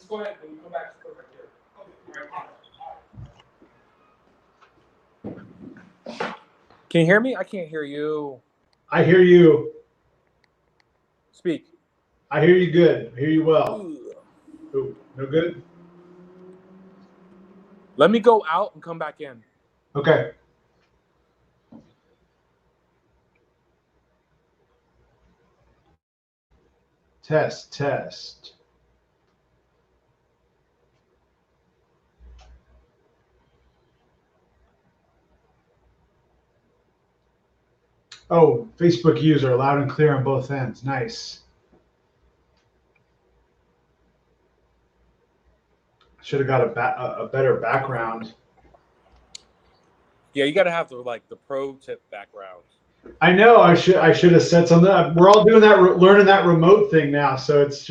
go ahead. When we come back, just put it right here. Can you hear me? I can't hear you. I hear you. Speak. I hear you good. I hear you well. Ooh, no good? Let me go out and come back in. Okay. Test, test. Oh, Facebook user, loud and clear on both ends. Nice. Should have got a better background. Yeah, you got to have the pro tip background. I know. I should have said something. We're all doing that, learning that remote thing now. So it's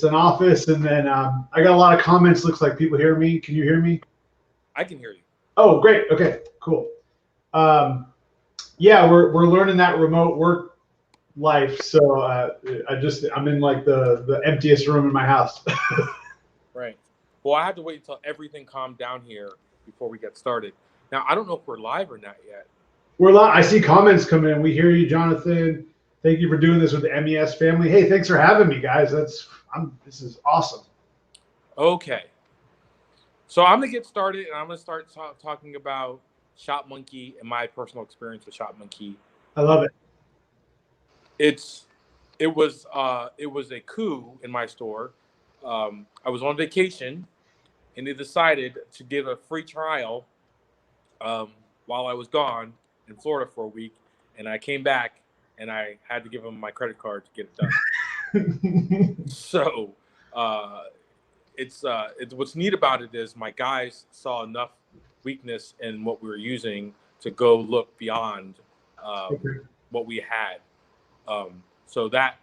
an office, and then I got a lot of comments. Looks like people hear me. Can you hear me? I can hear you. Oh, great. Okay, cool. Yeah, we're learning that remote work life. So I'm in like the emptiest room in my house. Right. Well, I had to wait until everything calmed down here before we get started. Now, I don't know if we're live or not yet. We're live. I see comments coming in. We hear you, Jonathan. Thank you for doing this with the MES family. Hey, thanks for having me, guys. This is awesome. Okay. So I'm going to get started, and I'm going to start talking about ShopMonkey and my personal experience with ShopMonkey. I love it. It was a coup in my store. I was on vacation, and they decided to give a free trial while I was gone in Florida for a week, and I came back, and I had to give them my credit card to get it done. So it's what's neat about it is my guys saw enough weakness in what we were using to go look beyond what we had. So that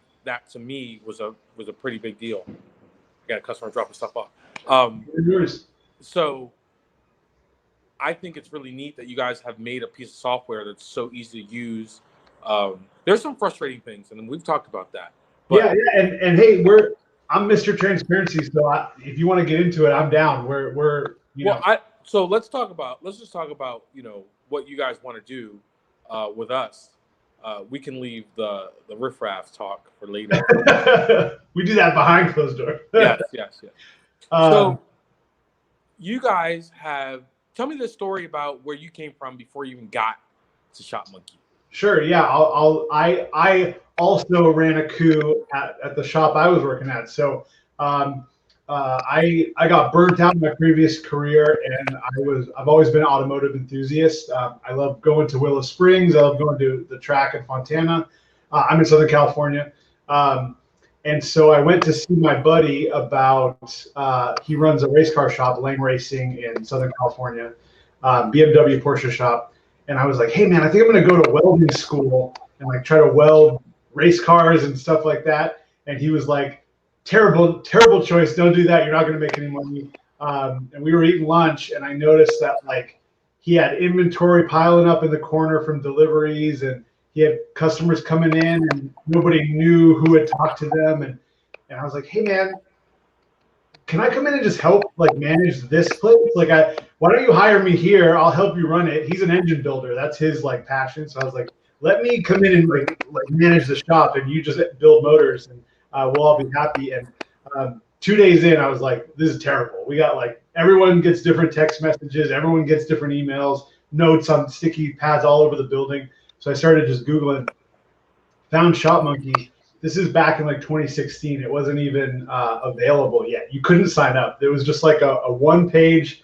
to me was a pretty big deal. I got a customer dropping stuff off. So I think it's really neat that you guys have made a piece of software that's so easy to use. There's some frustrating things, and we've talked about that. But, yeah, and hey, I'm Mr. Transparency, so if you want to get into it, I'm down. So let's just talk about what you guys want to do with us. We can leave the riffraff talk for later. We do that behind closed door. Yes. So you guys tell me the story about where you came from before you even got to ShopMonkey. Sure. Yeah. I also ran a coup at the shop I was working at. So I got burnt out in my previous career, and I've always been an automotive enthusiast. I love going to Willow Springs. I love going to the track in Fontana. I'm in Southern California. And so I went to see my buddy about, he runs a race car shop, Lang Racing in Southern California, BMW Porsche shop. And I was like, hey man, I think I'm going to go to welding school and like try to weld race cars and stuff like that. And he was like, terrible choice. Don't do that. You're not going to make any money. And we were eating lunch, and I noticed that like he had inventory piling up in the corner from deliveries, and he had customers coming in, and nobody knew who had talked to them. And I was like, hey man, can I come in and just help like manage this place? Like, why don't you hire me here? I'll help you run it. He's an engine builder. That's his like passion. So I was like, let me come in and like manage the shop, and you just build motors, and we'll all be happy. And 2 days in, I was like, this is terrible. We got like, everyone gets different text messages. Everyone gets different emails, notes on sticky pads all over the building. So I started just Googling, found ShopMonkey. This is back in like 2016. It wasn't even available yet. You couldn't sign up. It was just like a one-page,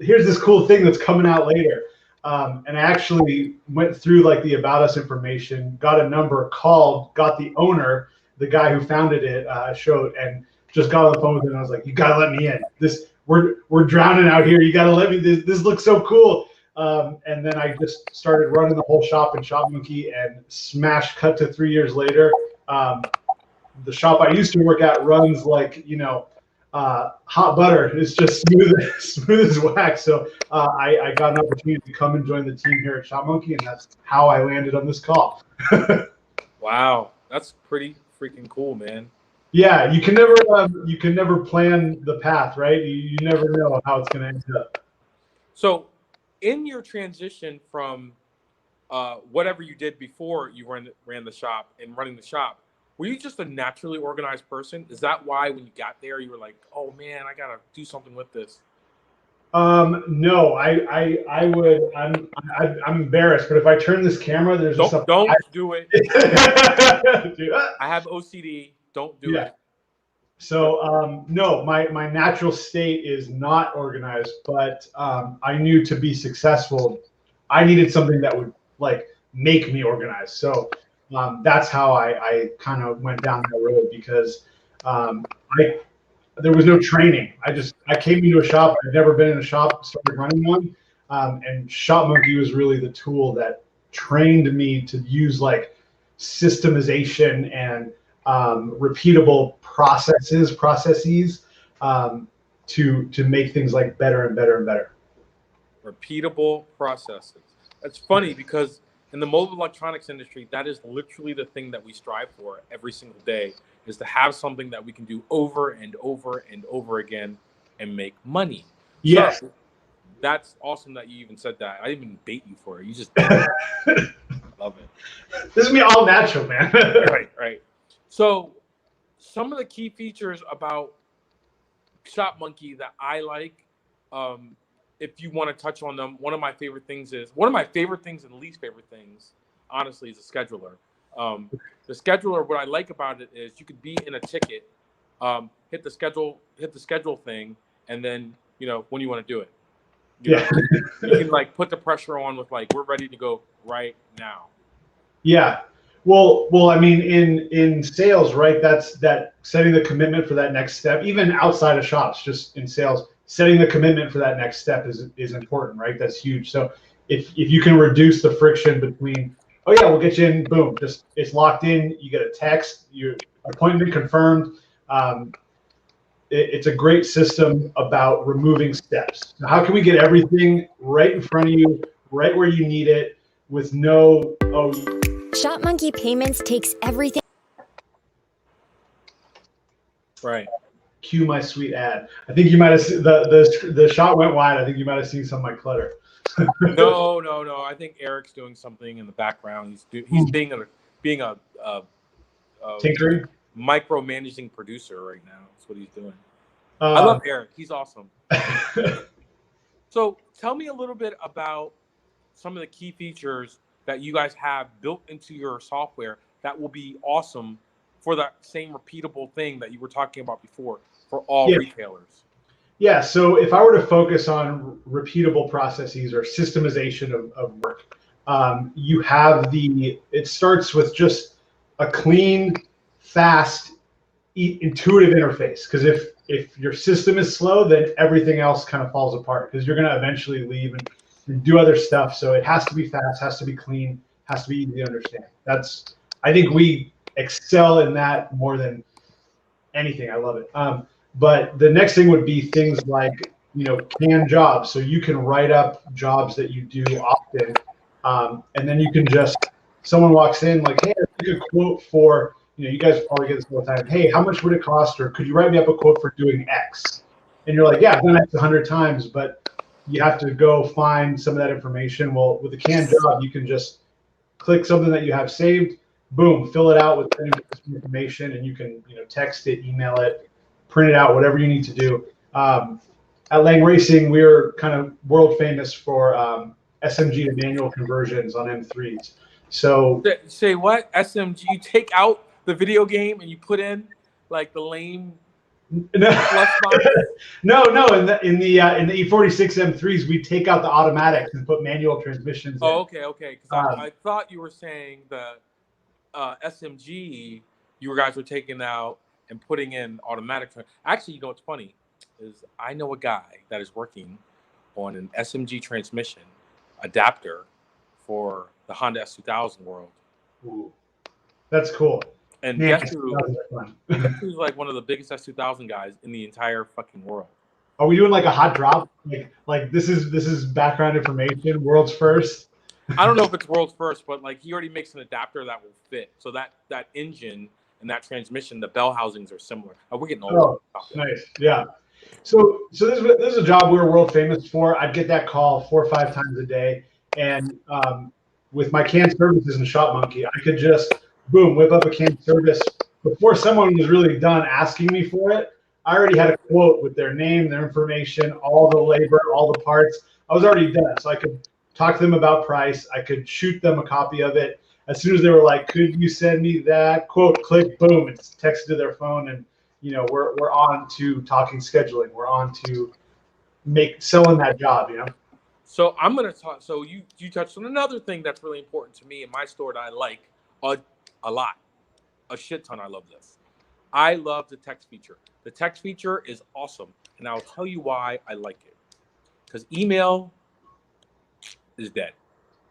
here's this cool thing that's coming out later. And I actually went through like the About Us information, got a number, called, got the owner, the guy who founded it, showed, and just got on the phone with him. And I was like, you gotta let me in. We're drowning out here. You gotta let me. This looks so cool. And then I just started running the whole shop in ShopMonkey, and smash cut to 3 years later. The shop I used to work at runs like, hot butter. It's just smooth as wax. So I got an opportunity to come and join the team here at ShopMonkey, and that's how I landed on this call. Wow, that's pretty freaking cool, man. Yeah, you can never plan the path, right? You never know how it's going to end up. So, in your transition from whatever you did before you ran the shop and running the shop, were you just a naturally organized person? Is that why when you got there you were like, oh man, I gotta do something with this? No, I'm embarrassed, but if I turn this camera, there's just Don't do it. Dude, I have OCD. Don't do yeah. it. So no, my natural state is not organized, but I knew to be successful, I needed something that would like make me organized. So that's how I kind of went down that road because I there was no training. I came into a shop. I'd never been in a shop, started running one, and ShopMonkey was really the tool that trained me to use like systemization and repeatable processes to make things like better and better and better. Repeatable processes. That's funny because in the mobile electronics industry, that is literally the thing that we strive for every single day, is to have something that we can do over and over and over again and make money. Yes. So that's awesome that you even said that. I didn't even bait you for it. You just did it. Love it. This is me all natural, man. Right. So some of the key features about ShopMonkey that I like, if you want to touch on them, one of my favorite things and least favorite things, honestly, is a scheduler. The scheduler, what I like about it is you could be in a ticket, hit the schedule thing, and then when you want to do it. You can like put the pressure on with like, we're ready to go right now. Yeah. Well, I mean, in sales, right? That's that setting the commitment for that next step. Even outside of shops, just in sales, setting the commitment for that next step is important, right? That's huge. So if you can reduce the friction between, oh yeah, we'll get you in, boom, just it's locked in. You get a text, your appointment confirmed. It's a great system about removing steps. Now, how can we get everything right in front of you, right where you need it, with no ShopMonkey Payments takes everything. Right. Cue my sweet ad. I think you might have seen the shot went wide. I think you might have seen some of my clutter. No. I think Eric's doing something in the background. He's being a Tinkering, micromanaging producer right now. That's what he's doing. I love Eric. He's awesome. So tell me a little bit about some of the key features that you guys have built into your software that will be awesome for that same repeatable thing that you were talking about before for all retailers. Yeah, so if I were to focus on repeatable processes or systemization of work, you have it starts with just a clean, fast, intuitive interface. Because if your system is slow, then everything else kind of falls apart because you're going to eventually leave and do other stuff. So it has to be fast, has to be clean, has to be easy to understand. I think we excel in that more than anything. I love it. But the next thing would be things like, canned jobs. So you can write up jobs that you do often. And then you can someone walks in like, hey, I took a quote for, you guys probably get this all the time. Hey, how much would it cost? Or could you write me up a quote for doing X? And you're like, yeah, I've done X 100 times, but you have to go find some of that information. Well, with a canned job, you can just click something that you have saved, boom, fill it out with information, and you can text it, email it, print it out, whatever you need to do. At Lang Racing, we're kind of world famous for SMG to manual conversions on M3s. So say what? SMG? You take out the video game and you put in like the lame. No, in the E46 M3s, we take out the automatics and put manual transmissions. Oh, okay. Because I thought you were saying the SMG you guys were taking out and putting in automatic. Actually, what's funny is I know a guy that is working on an SMG transmission adapter for the Honda S2000 world. Ooh, that's cool. And guess who's like one of the biggest S2000 guys in the entire fucking world? Are we doing like a hot drop? Like this is background information, world's first? I don't know if it's world's first, but like he already makes an adapter that will fit. So that engine and and that transmission, the bell housings are similar. We're getting old. Oh, nice. Yeah. So this is a job we were world famous for. I'd get that call 4 or 5 times a day, and with my canned services in ShopMonkey, I could just boom whip up a canned service before someone was really done asking me for it. I already had a quote with their name, their information, all the labor, all the parts. I was already done, so I could talk to them about price. I could shoot them a copy of it. As soon as they were like, "Could you send me that quote?" Click, boom, it's texted to their phone, and we're on to talking scheduling. We're on to selling that job. So I'm gonna talk. So you touched on another thing that's really important to me in my store that I like a lot, a shit ton. I love this. I love the text feature. The text feature is awesome, and I'll tell you why I like it. Because email is dead,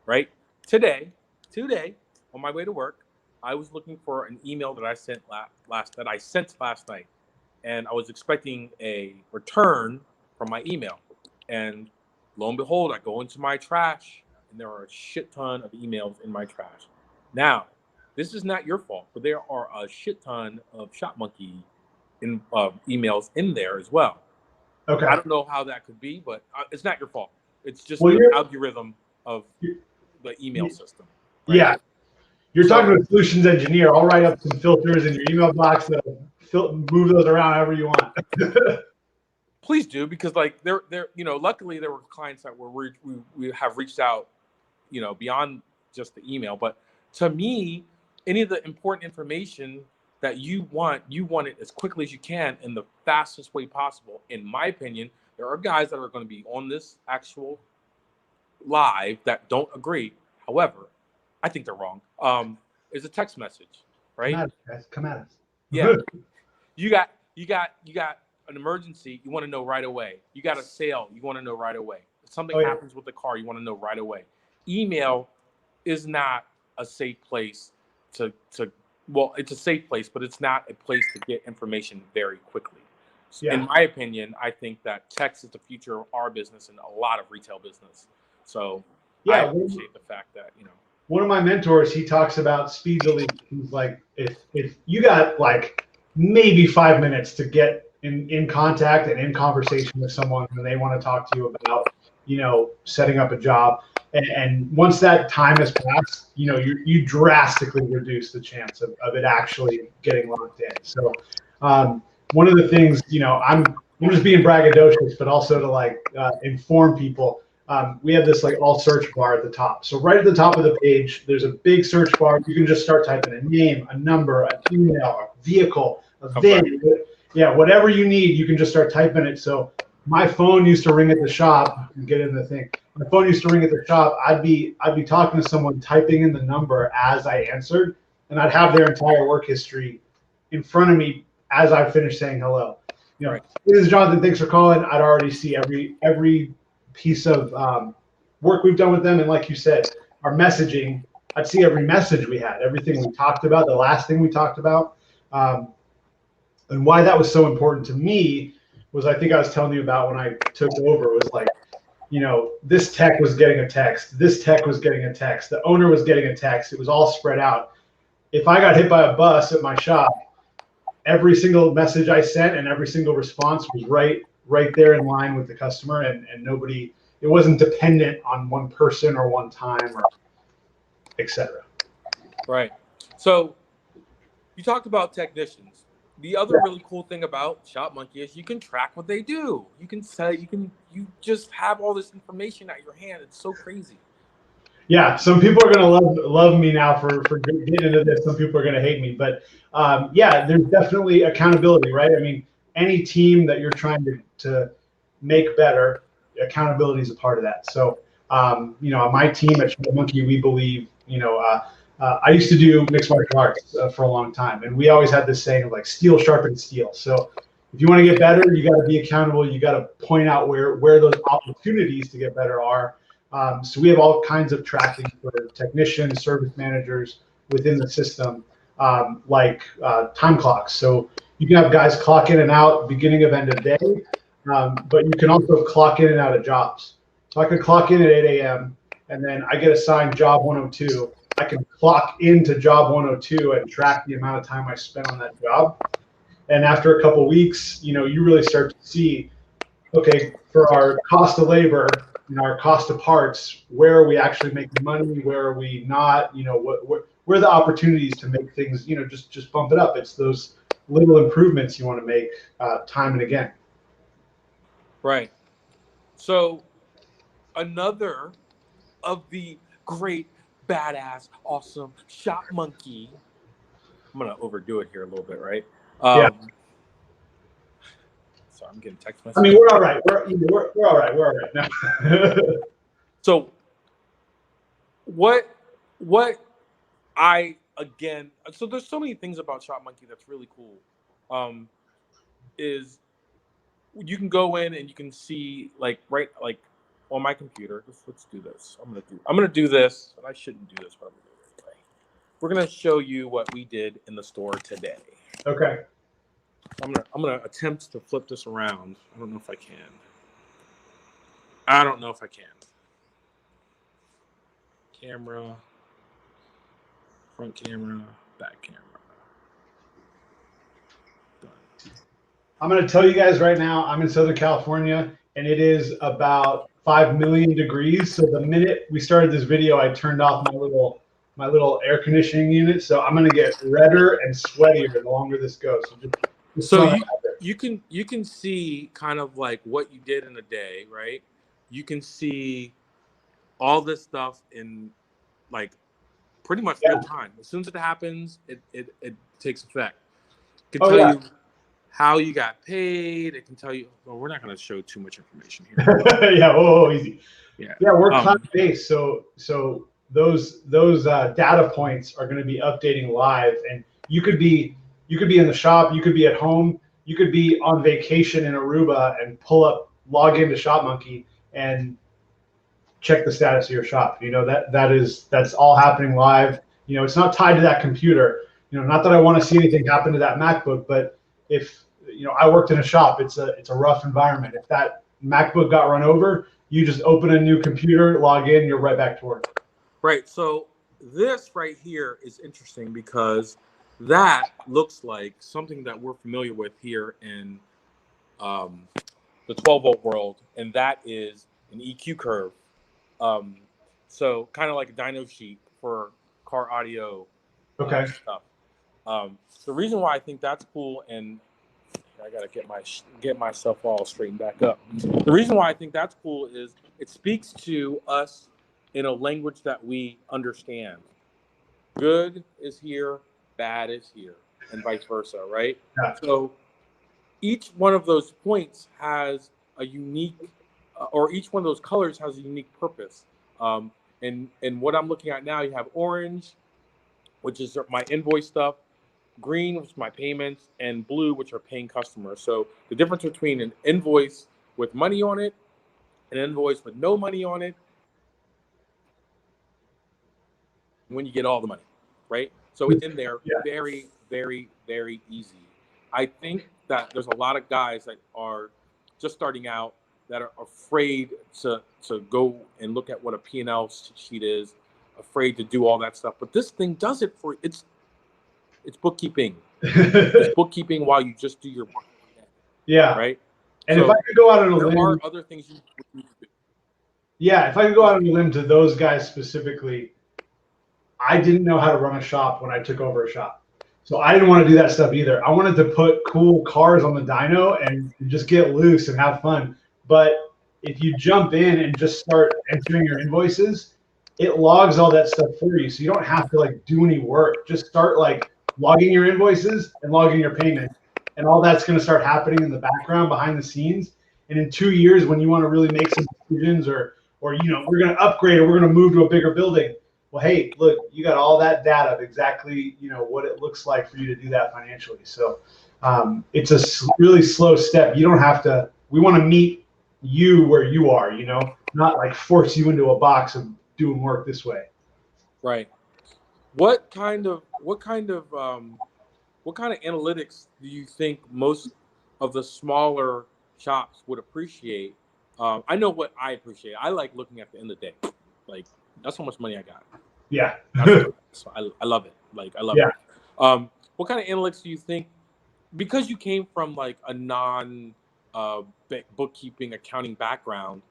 right? Today, on my way to work, I was looking for an email that I sent last night, and I was expecting a return from my email. And lo and behold, I go into my trash, and there are a shit ton of emails in my trash. Now, this is not your fault, but there are a shit ton of ShopMonkey emails in there as well. Okay. I don't know how that could be, but it's not your fault. It's just Well, the algorithm of the email system. Right? Yeah. You're talking to a solutions engineer. I'll write up some filters in your email box that move those around however you want. Please do, because like they're luckily there were clients that we have reached out, beyond just the email. But to me, any of the important information that you want it as quickly as you can in the fastest way possible. In my opinion, there are guys that are going to be on this actual live that don't agree. However, I think they're wrong. Is a text message, right? Come at us, guys. Come at us. Yeah. You got an emergency, you want to know right away. You got a sale, you want to know right away. If something happens with the car, you want to know right away. Email is not a safe place well, it's a safe place, but it's not a place to get information very quickly. Yeah. In my opinion, I think that text is the future of our business and a lot of retail business. So I appreciate the fact that, One of my mentors, he talks about speed to lead. He's like, if you got like maybe 5 minutes to get in contact and in conversation with someone when they want to talk to you about, setting up a job, and once that time has passed, you drastically reduce the chance of it actually getting locked in. So one of the things, I'm just being braggadocious, but also to inform people. We have this all search bar at the top. So right at the top of the page, there's a big search bar. You can just start typing a name, a number, an email, a vehicle, a VIN. Yeah, whatever you need, you can just start typing it. So my phone used to ring at the shop. Get in the thing. My phone used to ring at the shop. I'd be talking to someone, typing in the number as I answered, and I'd have their entire work history in front of me as I finished saying hello. This is Jonathan. Thanks for calling. I'd already see every piece of work we've done with them, and like you said, our messaging. I'd see every message we had, everything we talked about, the last thing we talked about, and why that was so important to me was, I think I was telling you about when I took over, was like, this tech was getting a text, this tech was getting a text, the owner was getting a text. It was all spread out. If I got hit by a bus at my shop, every single message I sent and every single response was right there in line with the customer, and nobody, it wasn't dependent on one person or one time or etc. Right. So you talked about technicians. The other really cool thing about ShopMonkey is you can track what they do. You can say, you just have all this information at your hand. It's so crazy. Yeah, some people are gonna love me now for getting into this. Some people are gonna hate me, but there's definitely accountability, right? I mean, any team that you're trying to make better, accountability is a part of that. So, my team at ShopMonkey, we believe, I used to do mixed martial arts for a long time, and we always had this saying of steel sharpens steel. So if you want to get better, you got to be accountable. You got to point out where those opportunities to get better are. So we have all kinds of tracking for technicians, service managers within the system, like time clocks. So you can have guys clock in and out beginning of end of day, but you can also clock in and out of jobs. So I could clock in at 8 a.m. and then I get assigned job 102. I can clock into job 102 and track the amount of time I spent on that job. And after a couple of weeks, you really start to see, okay, for our cost of labor and our cost of parts, where are we actually making money? Where are we not? Where are the opportunities to make things, just bump it up. It's those little improvements you want to make time and again. Right. So another of the great, badass, awesome Shop Monkey. I'm gonna overdo it here a little bit, right? Yeah. Sorry, I'm getting text messages. I mean, we're all right. We're all right. We're all right now. So what so there's so many things about Shop Monkey that's really cool. Is you can go in and you can see like on my computer. Let's do this. I'm gonna do this, and I shouldn't do this, but I'm gonna do it anyway. We're gonna show you what we did in the store today. Okay. I'm gonna attempt to flip this around. I don't know if I can. Camera, front camera, back camera. Done. I'm going to tell you guys right now, I'm in Southern California, and it is about 5 million degrees. So the minute we started this video, I turned off my little air conditioning unit. So I'm going to get redder and sweatier the longer this goes. So you can see kind of like what you did in a day, right? You can see all this stuff in like pretty much real time. As soon as it happens, it takes effect. It can tell you how you got paid. It can tell you. Well, we're not going to show too much information here. Yeah, easy. Yeah, we're cloud-based, so those data points are going to be updating live, and you could be in the shop, you could be at home, you could be on vacation in Aruba and log into ShopMonkey and check the status of your shop. That's all happening live. It's not tied to that computer. Not that I want to see anything happen to that MacBook, but if I worked in a shop, it's a rough environment. If that MacBook got run over, you just open a new computer, log in, you're right back to work. Right. So this right here is interesting because that looks like something that we're familiar with here in the 12-volt world, and that is an EQ curve. So kind of like a dyno sheet for car audio stuff. The reason why I think that's cool, and I gotta get myself all straightened back up. The reason why I think that's cool is it speaks to us in a language that we understand. Good is here, bad is here, and vice versa, right? Yeah. So each one of those points has a unique, or each one of those colors has a unique purpose. And what I'm looking at now, you have orange, which is my invoice stuff, green, which is my payments, and blue, which are paying customers. So the difference between an invoice with money on it, an invoice with no money on it, when you get all the money, right? So it's in there, very, very, very easy. I think that there's a lot of guys that are just starting out that are afraid to go and look at what a P&L sheet is, afraid to do all that stuff. But this thing does it for it's bookkeeping. It's bookkeeping while you just do your work. Yeah. Right. And so if I could go out on a limb, there are other things you need to do. Yeah, if I could go out on a limb to those guys specifically, I didn't know how to run a shop when I took over a shop. So I didn't want to do that stuff either. I wanted to put cool cars on the dyno and just get loose and have fun. But if you jump in and just start entering your invoices, it logs all that stuff for you. So you don't have to like do any work. Just start like logging your invoices and logging your payment. And all that's going to start happening in the background behind the scenes. And in 2 years, when you want to really make some decisions or we're going to upgrade or we're going to move to a bigger building. Well, hey, look, you got all that data of exactly, what it looks like for you to do that financially. So it's a really slow step. You don't have to, we want to meet you where you are, not like force you into a box of doing work this way. Right. What kind of analytics do you think most of the smaller shops would appreciate? I know what I appreciate. I like looking at the end of the day. Like, that's how much money I got. Yeah. So I love it. Like I love Yeah. it. What kind of analytics do you think? Because you came from like a non bookkeeping accounting background,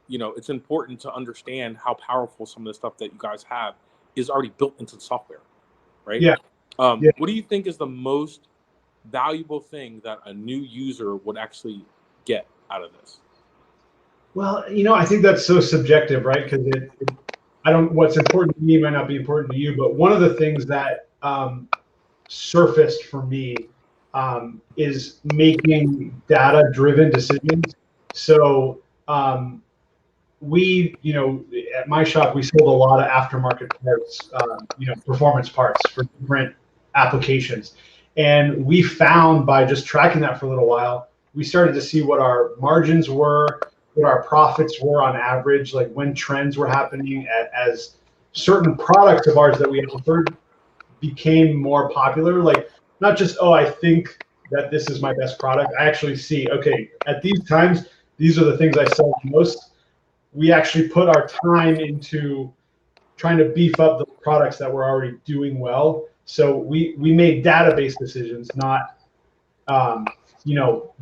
you know, it's important to understand how powerful some of the stuff that you guys have is already built into the software, right? Yeah. Yeah. What do you think is the most valuable thing that a new user would actually get out of this? Well, I think that's so subjective, right? Because what's important to me might not be important to you, but one of the things that surfaced for me is making data-driven decisions. So at my shop, we sold a lot of aftermarket parts, performance parts for different applications. And we found by just tracking that for a little while, we started to see what our margins were, what our profits were on average, like when trends were happening as certain products of ours that we offered became more popular. Like not just, oh, I think that this is my best product. I actually see, okay, at these times, these are the things I sell most. We actually put our time into trying to beef up the products that were already doing well. So we made data-based decisions, not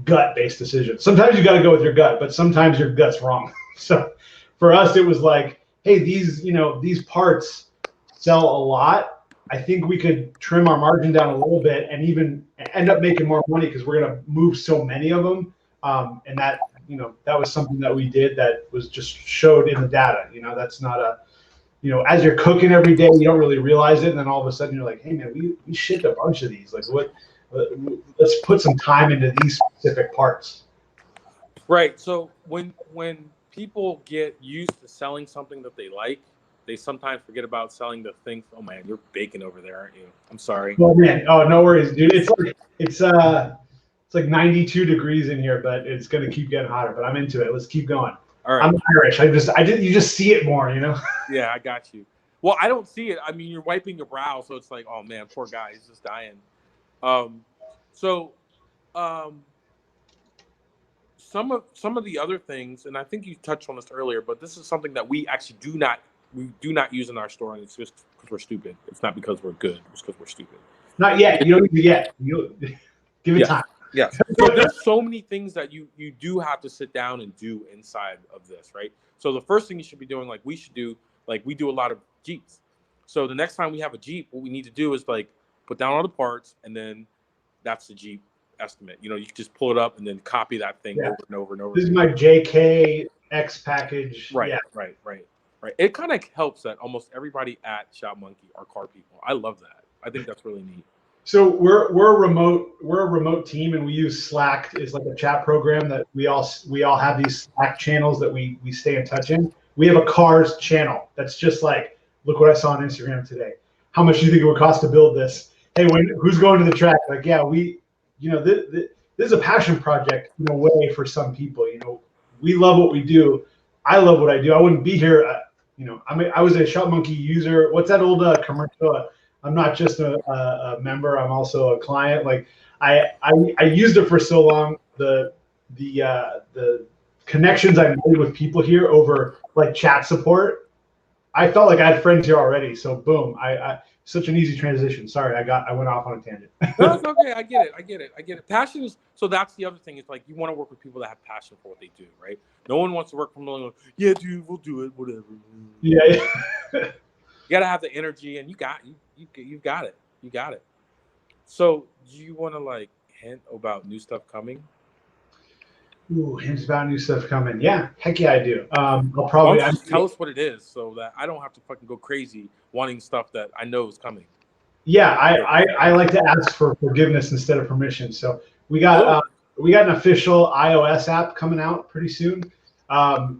gut-based decisions. Sometimes you got to go with your gut, but sometimes your gut's wrong. So for us, it was like, hey, these parts sell a lot. I think we could trim our margin down a little bit and even end up making more money because we're going to move so many of them. And that was something that we did that was just showed in the data. That's not as you're cooking every day, you don't really realize it. And then all of a sudden you're like, hey man, we shipped a bunch of these. Like let's put some time into these specific parts. Right. So when people get used to selling something that they like, they sometimes forget about selling the thing. Oh man, you're baking over there, aren't you? I'm sorry. Oh man, oh no worries, dude. It's like 92 degrees in here, but it's gonna keep getting hotter. But I'm into it. Let's keep going. All right. I'm Irish. You just see it more, Yeah, I got you. Well, I don't see it. I mean, you're wiping your brow, so it's like, oh man, poor guy, he's just dying. Some of the other things, and I think you touched on this earlier, but this is something that we actually do not use in our store, and it's just because we're stupid. It's not because we're good. It's because we're stupid. Not yet. You don't need to yet. You give it time. Yeah. So there's so many things that you do have to sit down and do inside of this, right? So the first thing you should be doing, like we should do, like we do a lot of Jeeps. So the next time we have a Jeep, what we need to do is like put down all the parts, and then that's the Jeep estimate. You can just pull it up and then copy that thing over and over and over. This is my JKX package. Right, yeah. right. It kind of helps that almost everybody at ShopMonkey are car people. I love that. I think that's really neat. So we're a remote team, and we use Slack. It's like a chat program that we all have these Slack channels that we stay in touch in. We have a cars channel that's just like, look what I saw on Instagram today. How much do you think it would cost to build this? Hey, who's going to the track? Like, yeah, this is a passion project in a way for some people. We love what we do. I love what I do. I wouldn't be here. I was a ShopMonkey user. What's that old commercial? I'm not just a member. I'm also a client. Like I used it for so long. The connections I made with people here over like chat support, I felt like I had friends here already. So boom, I such an easy transition. Sorry, I went off on a tangent. No, it's okay. I get it. Passion is, so that's the other thing. It's like you want to work with people that have passion for what they do, right? No one wants to work from like, yeah, dude, we'll do it, whatever. Yeah. You gotta have the energy, and you got it. You got it. So, do you want to like hint about new stuff coming? Ooh, hints about new stuff coming. Yeah, heck yeah, I do. I'll probably tell us what it is, so that I don't have to fucking go crazy wanting stuff that I know is coming. Yeah, I like to ask for forgiveness instead of permission. So we got an official iOS app coming out pretty soon,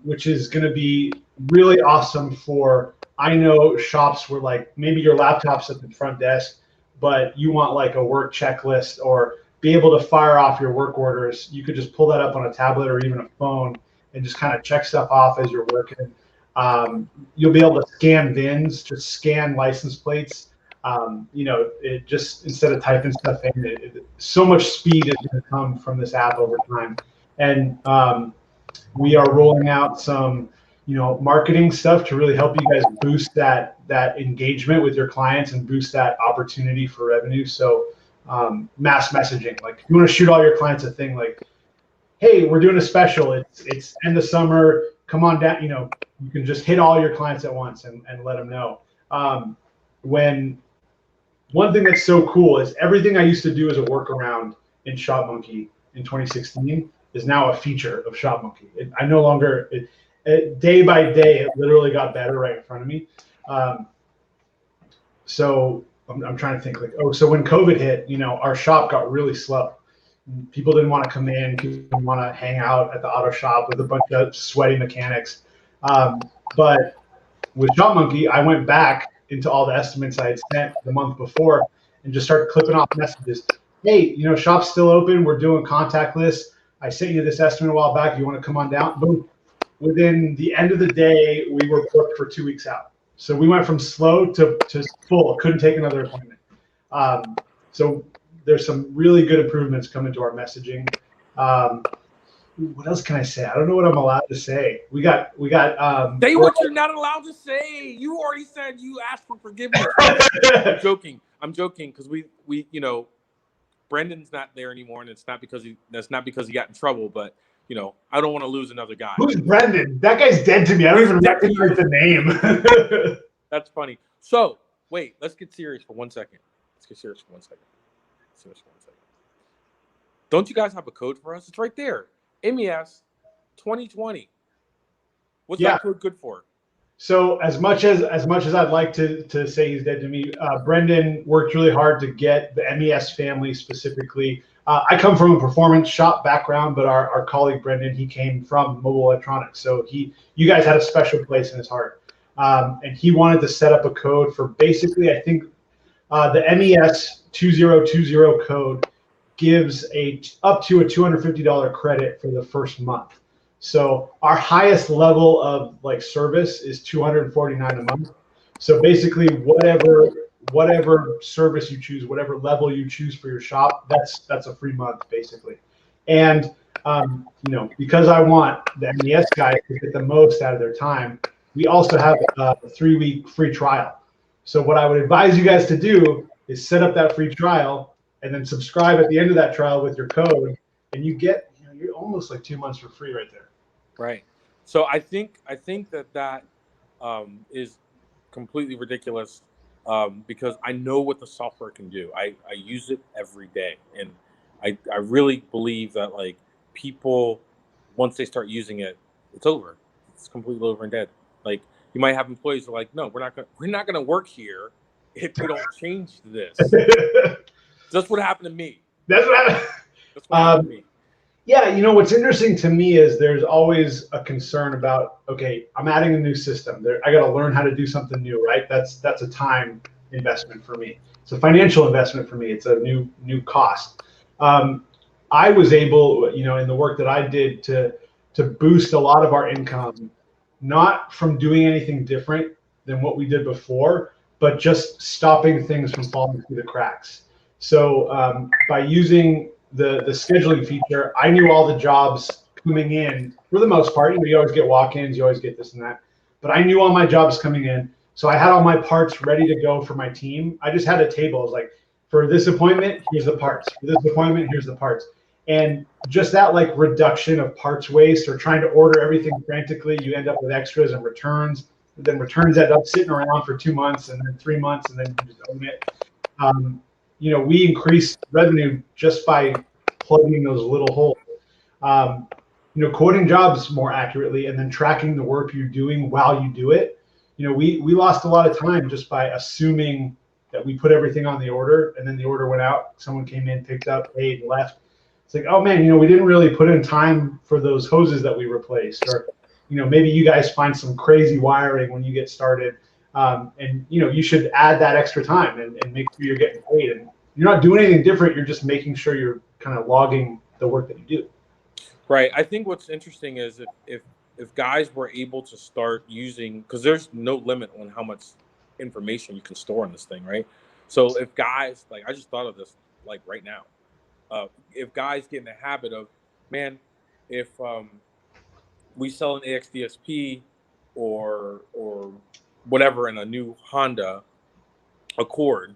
which is going to be really awesome for. I know shops where like maybe your laptop's at the front desk, but you want like a work checklist or be able to fire off your work orders. You could just pull that up on a tablet or even a phone and just kind of check stuff off as you're working. You'll be able to scan VINs, just scan license plates. It just, instead of typing stuff in, so much speed is going to come from this app over time. And we are rolling out some marketing stuff to really help you guys boost that engagement with your clients and boost that opportunity for revenue. So mass messaging, like if you want to shoot all your clients a thing like, hey, we're doing a special, it's end of summer, come on down, you can just hit all your clients at once and let them know. When one thing that's so cool is everything I used to do as a workaround in ShopMonkey in 2016 is now a feature of ShopMonkey. I no longer, day by day, it literally got better right in front of me. So I'm trying to think so when COVID hit, our shop got really slow. People didn't want to come in, people didn't want to hang out at the auto shop with a bunch of sweaty mechanics. But with ShopMonkey, I went back into all the estimates I had sent the month before and just started clipping off messages. Hey, shop's still open. We're doing contactless. I sent you this estimate a while back. You want to come on down? Boom. Within the end of the day, we were booked for 2 weeks out. So we went from slow to full. Couldn't take another appointment. So there's some really good improvements coming to our messaging. What else can I say? I don't know what I'm allowed to say. We got. Say what you're not allowed to say. You already said you asked for forgiveness. I'm joking because we Brendan's not there anymore, and that's not because he got in trouble. But I don't want to lose another guy. Who's Brendan? That guy's dead to me. I don't even recognize the name. That's funny. So wait, let's get serious for 1 second. Don't you guys have a code for us? It's right there. MES 2020. What's that code good for? So as much as I'd like to say he's dead to me, Brendan worked really hard to get the MES family specifically. I come from a performance shop background, but our colleague Brendan, he came from mobile electronics. So you guys had a special place in his heart. And he wanted to set up a code for basically, I think the MES 2020 code gives up to a $250 credit for the first month. So our highest level of service is $249 a month. So basically whatever service you choose, whatever level you choose for your shop, that's a free month basically. And because I want the MES guys to get the most out of their time, we also have a 3-week free trial. So what I would advise you guys to do is set up that free trial and then subscribe at the end of that trial with your code, and you get you're almost like 2 months for free right there. Right. So I think that is completely ridiculous because I know what the software can do. I use it every day, and I really believe that people, once they start using it, it's over. It's completely over and dead. You might have employees who are like, no, we're not gonna work here if we don't change this. That's what happened to me. That's what happened to me. Yeah, what's interesting to me is there's always a concern about, okay, I'm adding a new system. I got to learn how to do something new, right? That's a time investment for me. It's a financial investment for me. It's a new cost. I was able, in the work that I did to boost a lot of our income, not from doing anything different than what we did before, but just stopping things from falling through the cracks. So by using the scheduling feature, I knew all the jobs coming in for the most part. You always get walk-ins, you always get this and that, but I knew all my jobs coming in. So I had all my parts ready to go for my team. I just had a table. It was like, for this appointment, here's the parts. For this appointment, here's the parts. And just that reduction of parts waste or trying to order everything frantically, you end up with extras and returns. Then returns end up sitting around for 2 months and then 3 months, and then you just own it. We increased revenue just by plugging those little holes. Quoting jobs more accurately and then tracking the work you're doing while you do it. We lost a lot of time just by assuming that we put everything on the order and then the order went out. Someone came in, picked up, paid, left. It's like, oh man, we didn't really put in time for those hoses that we replaced, or maybe you guys find some crazy wiring when you get started. And you should add that extra time and make sure you're getting paid. And you're not doing anything different. You're just making sure you're kind of logging the work that you do. Right. I think what's interesting is if guys were able to start using, because there's no limit on how much information you can store on this thing, right? So if guys, I just thought of this right now, if guys get in the habit of, man, if we sell an AXDSP or whatever in a new Honda Accord,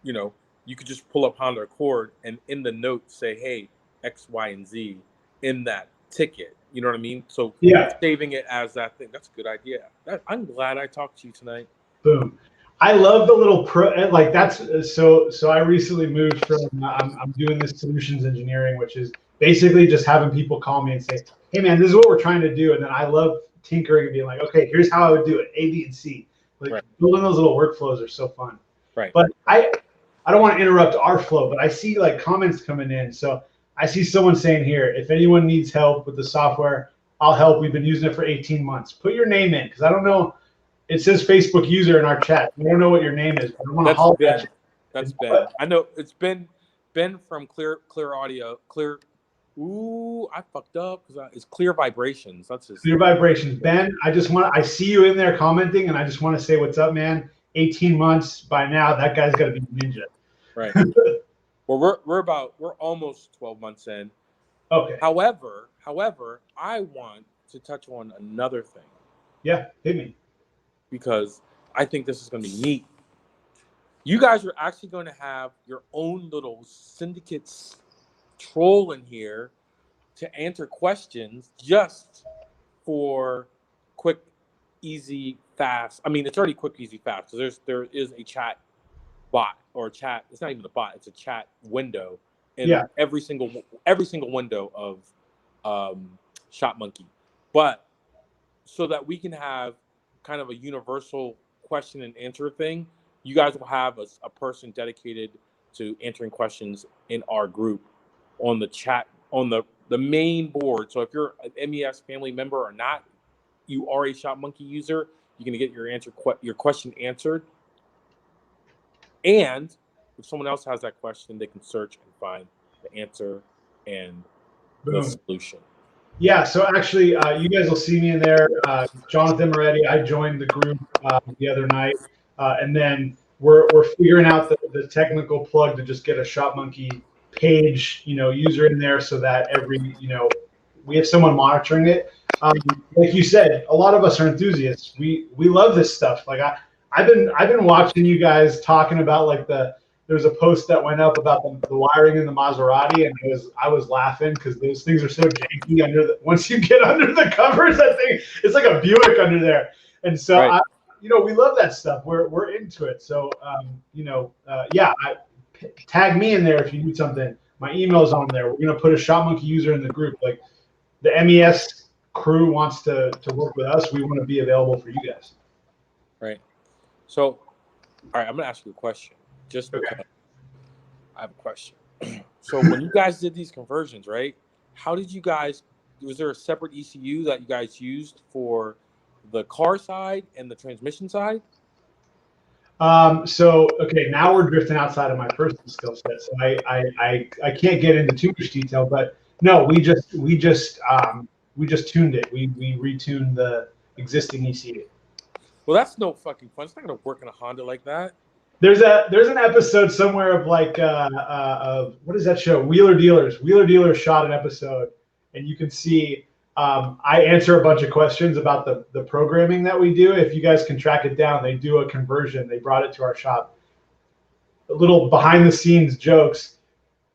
you know, you could just pull up Honda Accord and in the note say, hey, X, Y, and Z in that ticket. You know what I mean? So Yeah. saving it as that thing, that's a good idea. I'm glad I talked to you tonight. Boom. I love the little like that's so I recently moved from I'm doing this solutions engineering, which is basically just having people call me and say, hey man, this is what we're trying to do. And then I love tinkering and being like, okay, here's how I would do it, A, B, and C. Like building those little workflows are so fun. Right. But I don't want to interrupt our flow, but I see like comments coming in. So I see someone saying here, if anyone needs help with the software, I'll help. We've been using it for 18 months. Put your name in, because I don't know. It says Facebook user in our chat. I don't know what your name is, but I want to holler at you. That's Ben. I know it's Ben from Clear Audio. Ooh, I fucked up because it's Clear Vibrations. That's his. Clear Vibrations. Ben, I see you in there commenting, and I just want to say what's up, man. 18 months by now, that guy's got to be ninja. Right. Well, we're almost 12 months in. Okay. However, I want to touch on another thing. Yeah, hit me. Because I think this is going to be neat. You guys are actually going to have your own little syndicates troll in here to answer questions just for quick, easy, fast. I mean, it's already quick, easy, fast because there is a chat bot or a chat. It's not even a bot. It's a chat window in every single window of ShopMonkey. But so that we can have kind of a universal question and answer thing, you guys will have a person dedicated to answering questions in our group on the chat, on the main board. So if you're an MES family member or not, you are a ShopMonkey user, you're going to get your question answered. And if someone else has that question, they can search and find the answer and the solution. Yeah, so actually, you guys will see me in there. Jonathan Moretti, I joined the group the other night, and then we're figuring out the technical plug to just get a ShopMonkey page, user in there, so that every, we have someone monitoring it. Like you said, a lot of us are enthusiasts. We love this stuff. Like I've been watching you guys talking about like there's a post that went up about the wiring in the Maserati, and I was laughing because those things are so janky once you get under the covers, that thing, it's like a Buick under there. And so we love that stuff. We're into it. So tag me in there if you need something. My email's on there. We're gonna put a ShopMonkey user in the group. Like the MES crew wants to work with us. We want to be available for you guys. Right. So, all right, I'm gonna ask you a question. Just because I have a question. So when you guys did these conversions, right? How did you guys? Was there a separate ECU that you guys used for the car side and the transmission side? Okay, now we're drifting outside of my personal skill set, so I can't get into too much detail. But no, we just tuned it. We retuned the existing ECU. Well, that's no fucking fun. It's not gonna work in a Honda like that. There's an episode somewhere of like of what is that show? Wheeler Dealers. Wheeler Dealers shot an episode, and you can see I answer a bunch of questions about the programming that we do. If you guys can track it down, they do a conversion. They brought it to our shop. A little behind the scenes jokes.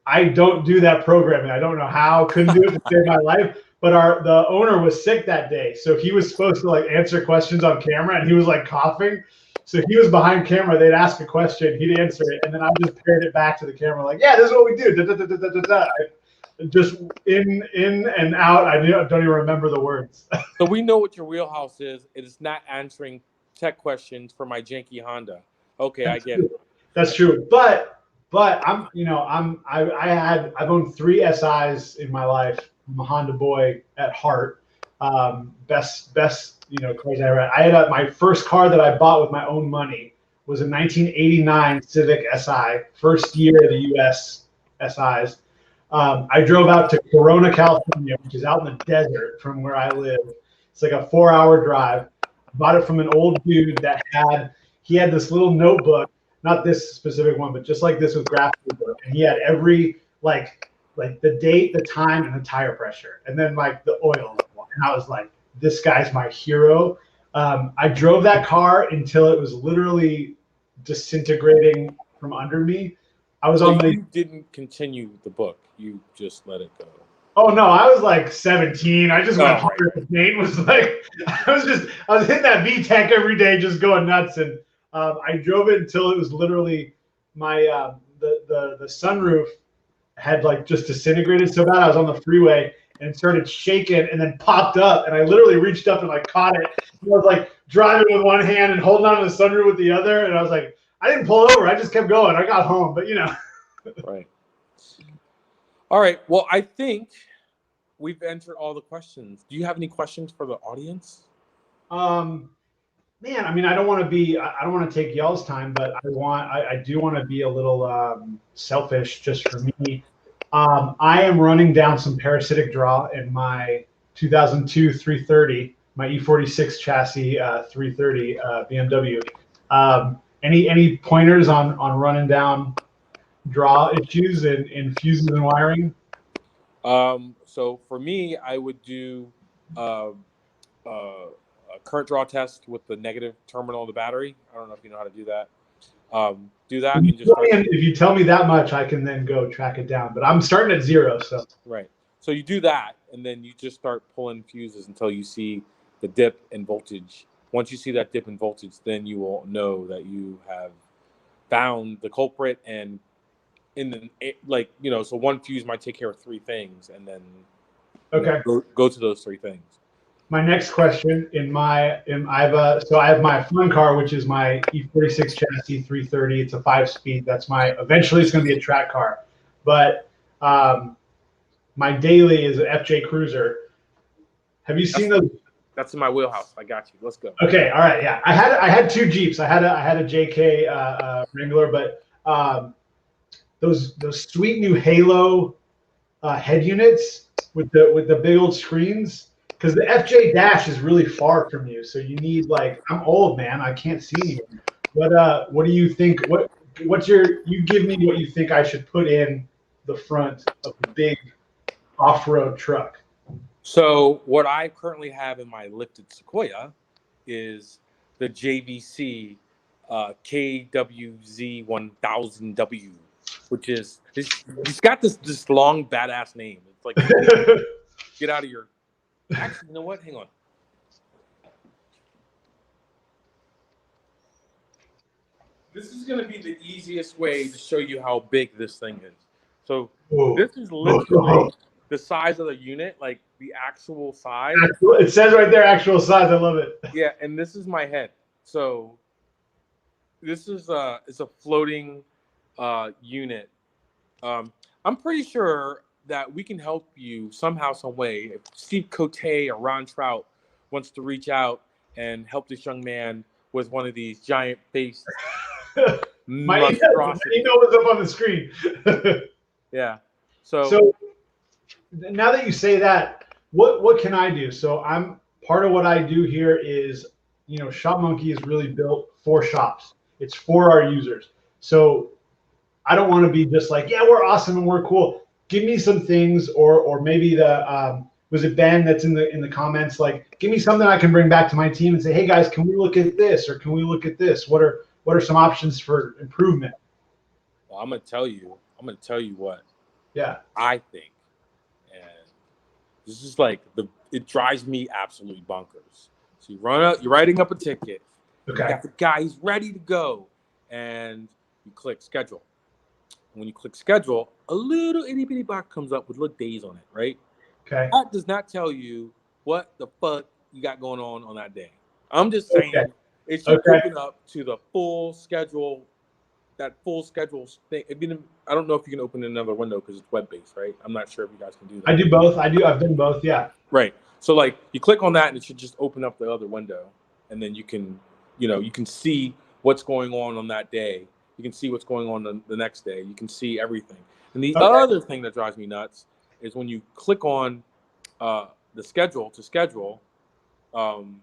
I don't do that programming. I don't know how. Couldn't do it to save my life. But the owner was sick that day, so he was supposed to like answer questions on camera, and he was like coughing. So he was behind camera. They'd ask a question, he'd answer it, and then I just paired it back to the camera, like, "Yeah, this is what we do." Just in and out. I don't even remember the words. So we know what your wheelhouse is. It is not answering tech questions for my janky Honda. Okay, I get it. That's true. But I've owned 3 SIs in my life. I'm a Honda boy at heart. Best cars I ever had. I had my first car that I bought with my own money was a 1989 Civic Si, first year of the U.S. SIs. I drove out to Corona, California, which is out in the desert from where I live. It's like a 4-hour drive. Bought it from an old dude that had this little notebook, not this specific one, but just like this with graph paper, and he had every like the date, the time, and the tire pressure, and then like the oil level. And I was like, this guy's my hero. I drove that car until it was literally disintegrating from under me. I was So on the. you didn't continue the book. You just let it go. Oh no, I was like 17. I just went Oh, hard. The pain was like I was hitting that VTEC every day, just going nuts. And I drove it until it was literally my the sunroof had like just disintegrated so bad. I was on the freeway and it started shaking and then popped up, and I literally reached up and like caught it. And I was like driving with one hand and holding on to the sunroof with the other, and I was like, I didn't pull over. I just kept going. I got home, but you know. Right. All right. Well, I think we've answered all the questions. Do you have any questions for the audience? Man, I mean, I don't want to take y'all's time, but I do want to be a little selfish just for me. I am running down some parasitic draw in my 2002 330, my E46 chassis 330 BMW. Any pointers on running down draw issues in fuses and wiring? So for me, I would do a current draw test with the negative terminal of the battery. I don't know if you know how to do that. Do that and just start. If you tell me that much, I can then go track it down. But I'm starting at 0, so. Right. So you do that, and then you just start pulling fuses until you see the dip in voltage. Once you see that dip in voltage, then you will know that you have found the culprit. And so one fuse might take care of 3 things, and then Okay. Go to those 3 things. My next question I have my fun car, which is my E46 chassis 330. It's a 5-speed. Eventually it's going to be a track car, but my daily is an FJ Cruiser. Have you seen those? That's in my wheelhouse. I got you. Let's go. Okay. All right. Yeah. I had 2 Jeeps. I had a JK Wrangler, but those sweet new Halo head units with the big old screens. Because the FJ Dash is really far from you, so you need I'm old, man. I can't see anything. What do you think? You give me what you think I should put in the front of the big off-road truck. So what I currently have in my lifted Sequoia is the JVC KWZ1000W, which is it's got this long badass name. It's like get out of your. Actually, you know what? Hang on. This is going to be the easiest way to show you how big this thing is. So This is literally the size of the unit, like the actual size. It says right there, actual size. I love it. Yeah, and this is my head. So this is it's a floating unit. I'm pretty sure that we can help you somehow, some way. If Steve Cote or Ron Trout wants to reach out and help this young man with one of these giant face my email was up on the screen. Yeah. So now that you say that, what can I do? So I'm part of what I do here is, ShopMonkey is really built for shops. It's for our users. So I don't want to be just like, yeah, we're awesome and we're cool. Give me some things, or maybe was it Ben that's in the comments? Like, give me something I can bring back to my team and say, hey guys, can we look at this, or can we look at this? What are some options for improvement? Well, I'm gonna tell you what. Yeah. I think, and this is it drives me absolutely bonkers. So you're writing up a ticket. Okay. You got the guy, he's ready to go, and you click schedule. When you click schedule, a little itty bitty box comes up with little days on it, right? Okay. That does not tell you what the fuck you got going on that day. I'm just saying it should open up to the full schedule, that full schedule thing. I don't know if you can open another window because it's web-based, right? I'm not sure if you guys can do that. I do both. I've done both, yeah. Right. So you click on that and it should just open up the other window, and then you can see what's going on that day. You can see what's going on the next day. You can see everything. And the other thing that drives me nuts is when you click on the schedule to schedule, Ben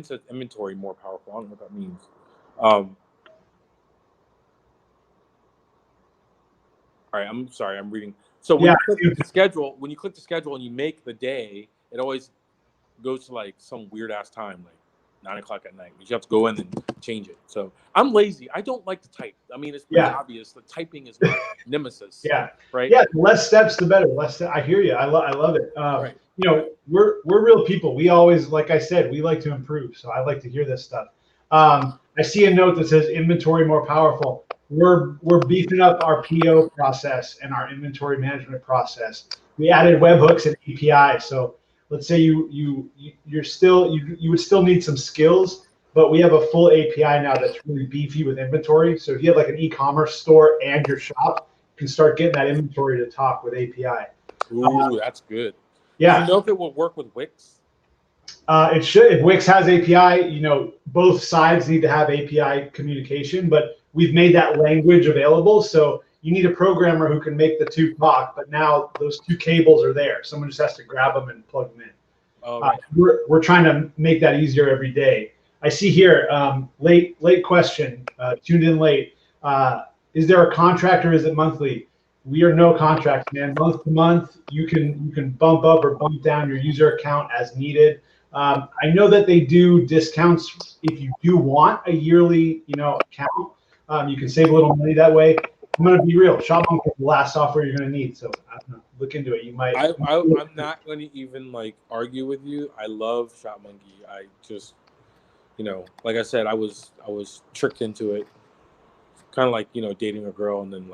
says inventory more powerful. I don't know what that means. All right, I'm sorry, I'm reading. So when you click the schedule and you make the day, it always goes to like some weird ass time, like 9 o'clock at night. You have to go in and change it. So I'm lazy. I don't like to type. I mean, it's pretty obvious. The typing is my nemesis. Yeah. Right. Yeah. The less steps, the better. I hear you. I love it. Right. You know, we're real people. We always, like I said, we like to improve. So I like to hear this stuff. I see a note that says inventory more powerful. We're beefing up our PO process and our inventory management process. We added webhooks and APIs. So let's say you would still need some skills, but we have a full API now that's really beefy with inventory. So if you have like an e-commerce store and your shop, you can start getting that inventory to talk with API. Ooh, that's good. Yeah. Do you know if it will work with Wix? It should. If Wix has API, you know, both sides need to have API communication, but we've made that language available. So you need a programmer who can make the two talk, but now those two cables are there. Someone just has to grab them and plug them in. Oh, right. We're trying to make that easier every day. I see here, late question, tuned in late. Is there a contract or is it monthly? We are no contracts, man. Month to month, you can bump up or bump down your user account as needed. I know that they do discounts if you do want a yearly, account. You can save a little money that way. I'm gonna be real. ShopMonkey is the last software you're gonna need, so I don't know, look into it. You might. I'm not going to even argue with you. I love ShopMonkey. I just, like I said, I was tricked into it. Kind of like dating a girl and then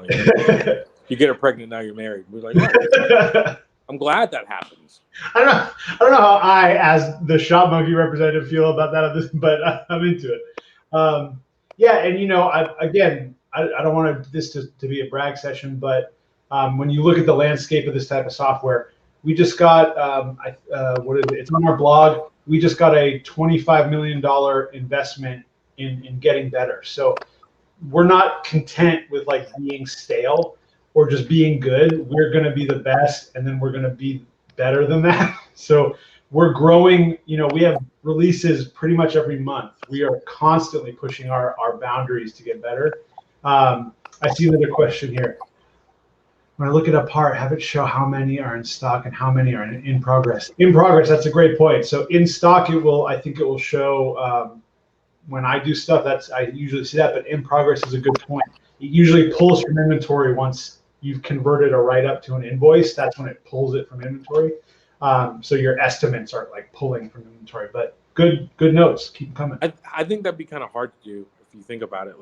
you get her pregnant, now you're married. We're like, oh, I'm glad that happens. I don't know how I, as the ShopMonkey representative, feel about that, but I'm into it. Yeah, and I don't want this to be a brag session, but when you look at the landscape of this type of software, we just got what is it? It's on our blog. We just got a $25 million investment in getting better. So we're not content with being stale or just being good. We're going to be the best, and then we're going to be better than that. So we're growing. We have releases pretty much every month. We are constantly pushing our boundaries to get better. I see another question here. When I look it apart, have it show how many are in stock and how many are in progress. In progress, that's a great point. So in stock, I think it will show when I do stuff. I usually see that, but in progress is a good point. It usually pulls from inventory once you've converted a write-up to an invoice. That's when it pulls it from inventory. So your estimates are pulling from inventory. But good notes. Keep coming. I think that'd be kind of hard to do if you think about it.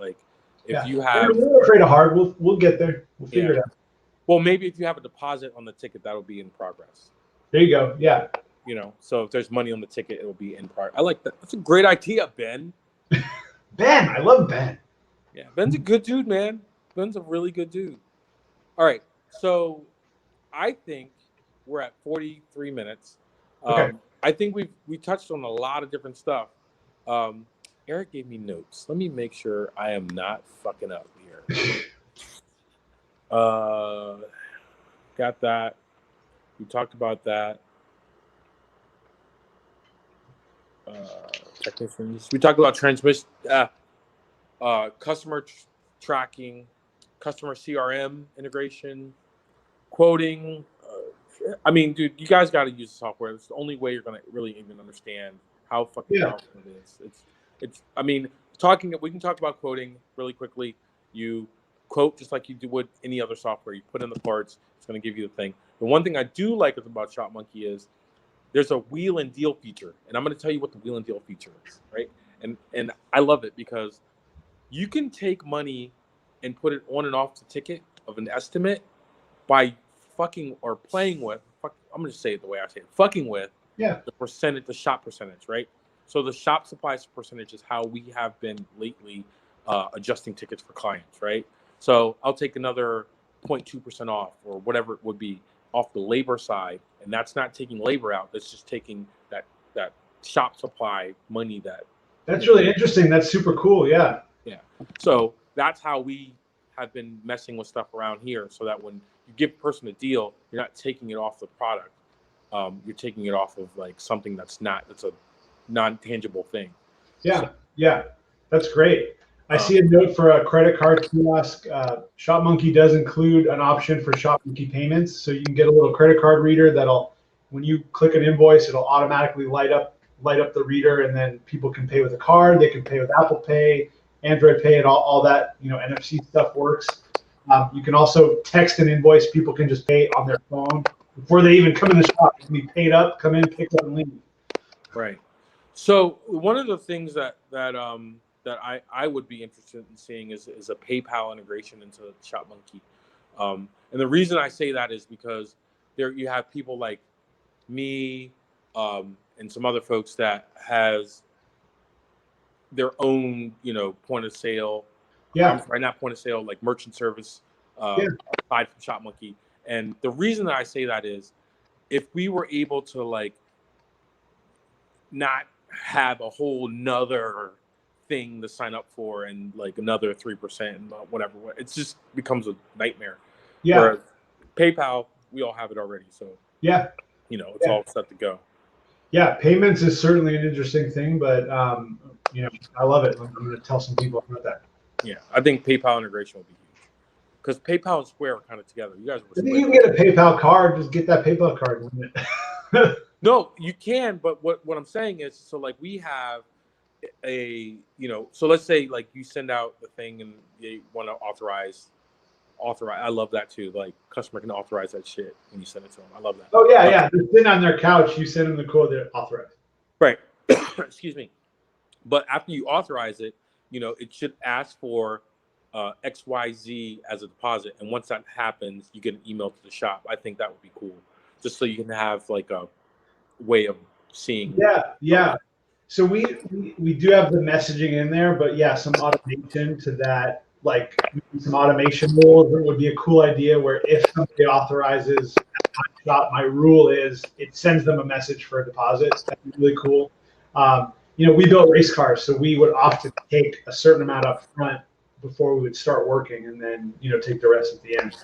If you have, have, we're afraid of hard. We'll get there. We'll figure it out. Well, maybe if you have a deposit on the ticket, that'll be in progress. There you go. Yeah. So if there's money on the ticket, it'll be in progress. I like that. That's a great idea, Ben. Ben, I love Ben. Yeah, Ben's a good dude, man. Ben's a really good dude. All right, so I think we're at 43 minutes. Okay. I think we touched on a lot of different stuff. Eric gave me notes. Let me make sure I am not fucking up here. Got that. We talked about that. Technicians. We talked about transmission, customer tracking, customer CRM integration, quoting. I mean, dude, you guys got to use the software. It's the only way you're gonna really even understand how fucking powerful it is. It's. I mean, we can talk about quoting really quickly. You quote just like you do with any other software. You put in the parts. It's gonna give you the thing. The one thing I do like about ShopMonkey is there's a wheel and deal feature, and I'm going to tell you what the wheel and deal feature is, right? And I love it because you can take money and put it on and off the ticket of an estimate by fucking or playing with. I'm going to just say it the way I say it. Fucking with the percentage, the shop percentage, right? So the shop supplies percentage is how we have been lately adjusting tickets for clients, right? So I'll take another 0.2% off or whatever it would be off the labor side, and that's not taking labor out. That's just taking that shop supply money. That's really interesting. That's super cool. Yeah. Yeah. So that's how we have been messing with stuff around here, so that when you give a person a deal, you're not taking it off the product. You're taking it off of something that's a non-tangible thing. Yeah. So, yeah. That's great. I see a note for a credit card kiosk. ShopMonkey does include an option for ShopMonkey payments, so you can get a little credit card reader that'll when you click an invoice, it'll automatically light up the reader, and then people can pay with a card. They can pay with Apple Pay, Android Pay, and all that NFC stuff works. You can also text an invoice. People can just pay on their phone before they even come in the shop. It can be paid up, come in, pick up, and leave. Right. So one of the things that I would be interested in seeing is a PayPal integration into ShopMonkey. And the reason I say that is because there you have people like me and some other folks that has their own, point of sale. Yeah. I'm sorry, not point of sale, like merchant service aside from ShopMonkey. And the reason that I say that is if we were able to like not have a whole nother thing to sign up for and like another 3% and whatever, it just becomes a nightmare. Yeah. Whereas PayPal, we all have it already. So yeah, it's all set to go. Yeah, payments is certainly an interesting thing, but I love it. I'm going to tell some people about that. Yeah, I think PayPal integration will be huge because PayPal and Square are kind of together. You guys were. I think you can get a PayPal card. Just get that PayPal card. No, you can, but what I'm saying is, so like we have so let's say like you send out the thing and they want to authorize. I love that too. Like customer can authorize that shit when you send it to them. I love that. Oh yeah. They're sitting on their couch. You send them the code. They're authorized. Right. Excuse me. But after you authorize it, it should ask for XYZ as a deposit, and once that happens, you get an email to the shop. I think that would be cool, just so you can have like a way of seeing. Yeah. So we do have the messaging in there, but yeah, some automation to that, like some automation rules. It would be a cool idea where if somebody authorizes at my shop, my rule is it sends them a message for a deposit. That'd be really cool. We built race cars, so we would often take a certain amount up front before we would start working, and then take the rest at the end.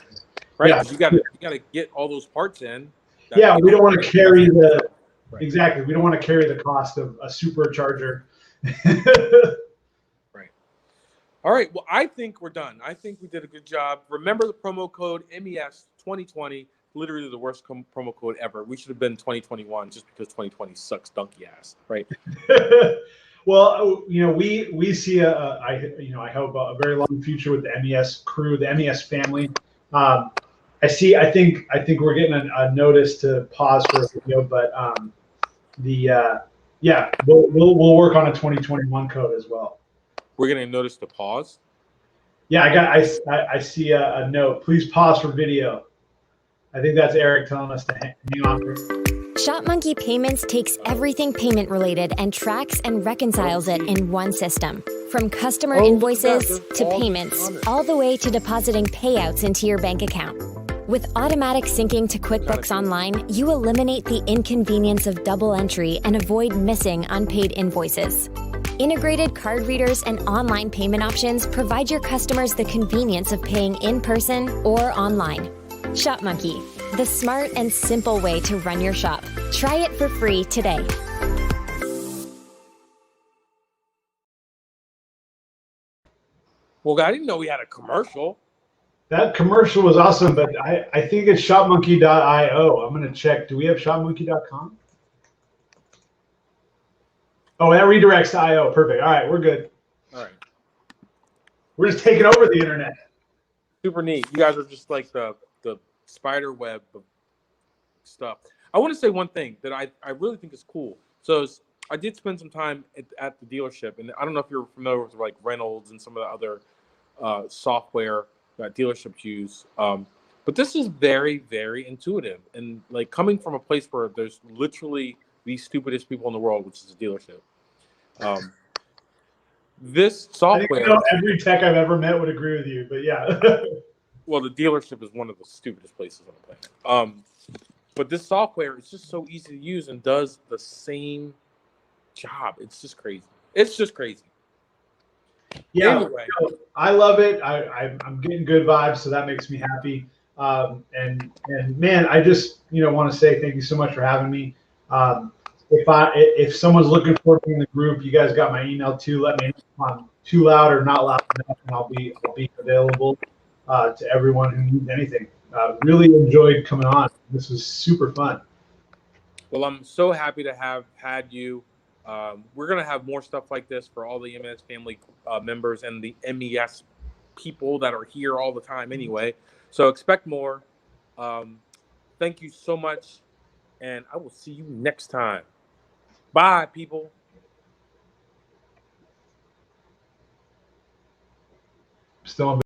Right. Yeah. You gotta get all those parts in. Yeah, we don't want to carry the exactly. We don't want to carry the cost of a supercharger. Right. All right. Well, I think we're done. I think we did a good job. Remember the promo code MES 2020. Literally the worst promo code ever. We should have been 2021 just because 2020 sucks donkey ass, right? Well, we see I hope a very long future with the MES crew, the MES family. I think we're getting a notice to pause for a video, but we'll work on a 2021 code as well. We're getting a notice to pause. Yeah, I see a note. Please pause for video. I think that's Eric telling us to hang on. ShopMonkey Payments takes everything payment related and tracks and reconciles it in one system. From customer invoices to payments, all the way to depositing payouts into your bank account. With automatic syncing to QuickBooks Online, you eliminate the inconvenience of double entry and avoid missing unpaid invoices. Integrated card readers and online payment options provide your customers the convenience of paying in person or online. ShopMonkey, the smart and simple way to run your shop. Try it for free today. Well, I didn't know we had a commercial. That commercial was awesome, but I think it's shopmonkey.io. I'm going to check. Do we have shopmonkey.com? Oh, that redirects to IO. Perfect. All right, we're good. All right. We're just taking over the internet. Super neat. You guys are just like the spider web of stuff. I want to say one thing that I really think is cool. So I did spend some time at the dealership, and I don't know if you're familiar with like Reynolds and some of the other software that dealerships use. But this is very, very intuitive. And like coming from a place where there's literally the stupidest people in the world, which is a dealership. This software. I think every tech I've ever met would agree with you, but yeah. Well, the dealership is one of the stupidest places on the planet. But this software is just so easy to use and does the same job. It's just crazy. It's just crazy. Yeah, anyway. I love it. I'm getting good vibes, so that makes me happy. And man, I just want to say thank you so much for having me. If someone's looking for me in the group, you guys got my email too. Let me know if I'm too loud or not loud enough, and I'll be available to everyone who needs anything. Really enjoyed coming on. This was super fun. Well, I'm so happy to have had you. We're going to have more stuff like this for all the MES family members and the MES people that are here all the time anyway. So expect more. Thank you so much. And I will see you next time. Bye, people. Still